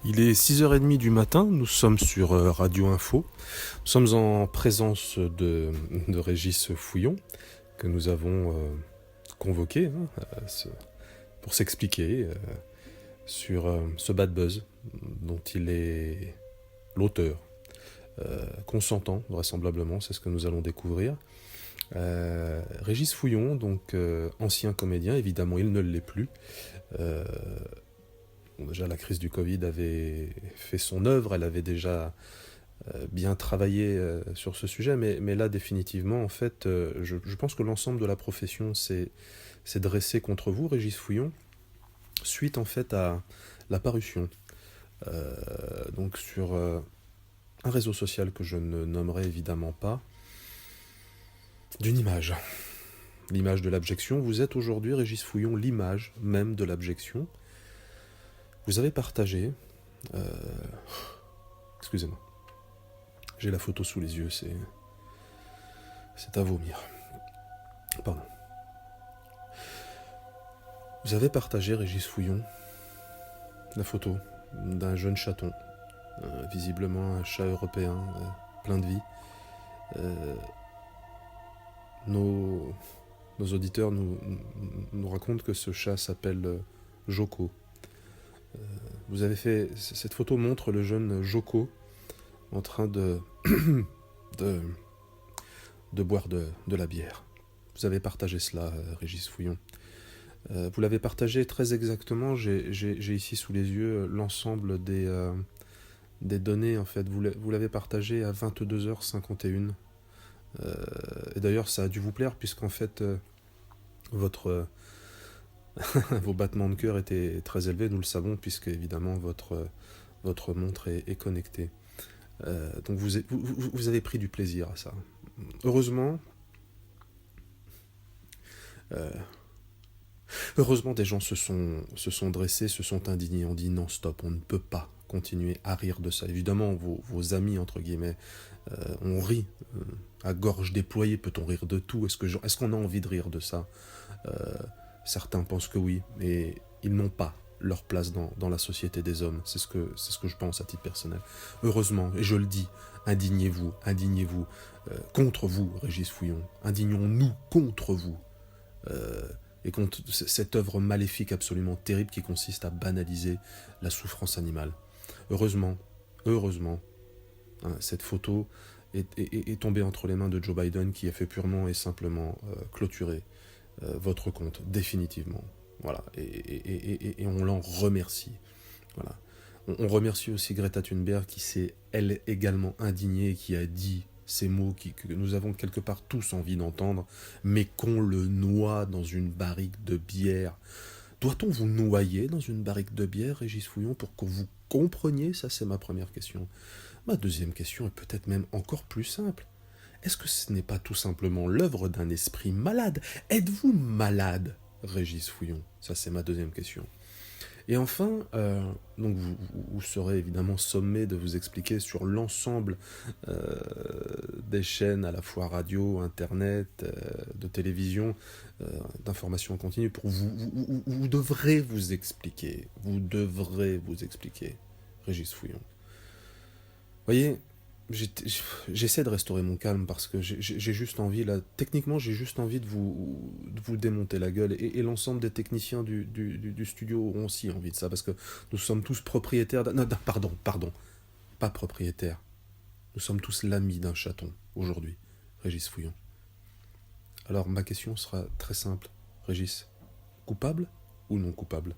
Il est 6h30 du matin, nous sommes sur Radio Info. Nous sommes en présence de Régis Fouillon, que nous avons convoqué pour s'expliquer sur ce bad buzz dont il est l'auteur. Consentant, vraisemblablement, c'est ce que nous allons découvrir. Régis Fouillon, donc ancien comédien, évidemment il ne l'est plus. Déjà la crise du Covid avait fait son œuvre, elle avait déjà bien travaillé sur ce sujet, mais là définitivement en fait je pense que l'ensemble de la profession s'est dressé contre vous, Régis Fouillon, suite en fait à la parution donc sur un réseau social que je ne nommerai évidemment pas, d'une image. L'image de l'abjection. Vous êtes aujourd'hui, Régis Fouillon, l'image même de l'abjection. Vous avez partagé... Excusez-moi. J'ai la photo sous les yeux, c'est à vomir. Pardon. Vous avez partagé, Régis Fouillon, la photo d'un jeune chaton, visiblement un chat européen, plein de vie. Nos auditeurs nous racontent que ce chat s'appelle Joko. Vous avez fait... Cette photo montre le jeune Joko en train de boire de la bière. Vous avez partagé cela, Régis Fouillon. Vous l'avez partagé très exactement. J'ai ici sous les yeux l'ensemble des données. En fait, vous l'avez partagé à 22h51. Et d'ailleurs, ça a dû vous plaire puisqu'en fait, vos battements de cœur étaient très élevés, nous le savons, puisque évidemment votre montre est connectée. Donc vous avez pris du plaisir à ça. Heureusement, des gens se sont dressés, se sont indignés, ont dit non, stop, on ne peut pas continuer à rire de ça. Évidemment, vos amis, entre guillemets, on rit à gorge déployée. Peut-on rire de tout ? Est-ce qu'on a envie de rire de ça ? Certains pensent que oui, mais ils n'ont pas leur place dans la société des hommes. C'est ce que je pense à titre personnel. Heureusement, et je le dis, indignez-vous, contre vous, Régis Fouillon. Indignons-nous contre vous. Et contre cette œuvre maléfique absolument terrible qui consiste à banaliser la souffrance animale. Heureusement, cette photo est tombée entre les mains de Joe Biden, qui a fait purement et simplement clôturer votre compte, définitivement. Voilà, et on l'en remercie. Voilà. On remercie aussi Greta Thunberg, qui s'est, elle, également indignée, et qui a dit ces mots que nous avons quelque part tous envie d'entendre, mais qu'on le noie dans une barrique de bière. Doit-on vous noyer dans une barrique de bière, Régis Fouillon, pour que vous compreniez ? Ça, c'est ma première question. Ma deuxième question est peut-être même encore plus simple. Est-ce que ce n'est pas tout simplement l'œuvre d'un esprit malade ? Êtes-vous malade, Régis Fouillon ? Ça, c'est ma deuxième question. Et enfin, donc vous serez évidemment sommé de vous expliquer sur l'ensemble des chaînes, à la fois radio, internet, de télévision, d'information en continu. Vous devrez vous expliquer. Vous devrez vous expliquer, Régis Fouillon. Voyez, j'essaie de restaurer mon calme parce que j'ai juste envie, là, techniquement, j'ai juste envie de vous démonter la gueule. Et l'ensemble des techniciens du studio auront aussi envie de ça, parce que nous sommes tous propriétaires non, pardon, pas propriétaires. Nous sommes tous l'ami d'un chaton, aujourd'hui, Régis Fouillon. Alors, ma question sera très simple. Régis, coupable ou non coupable ?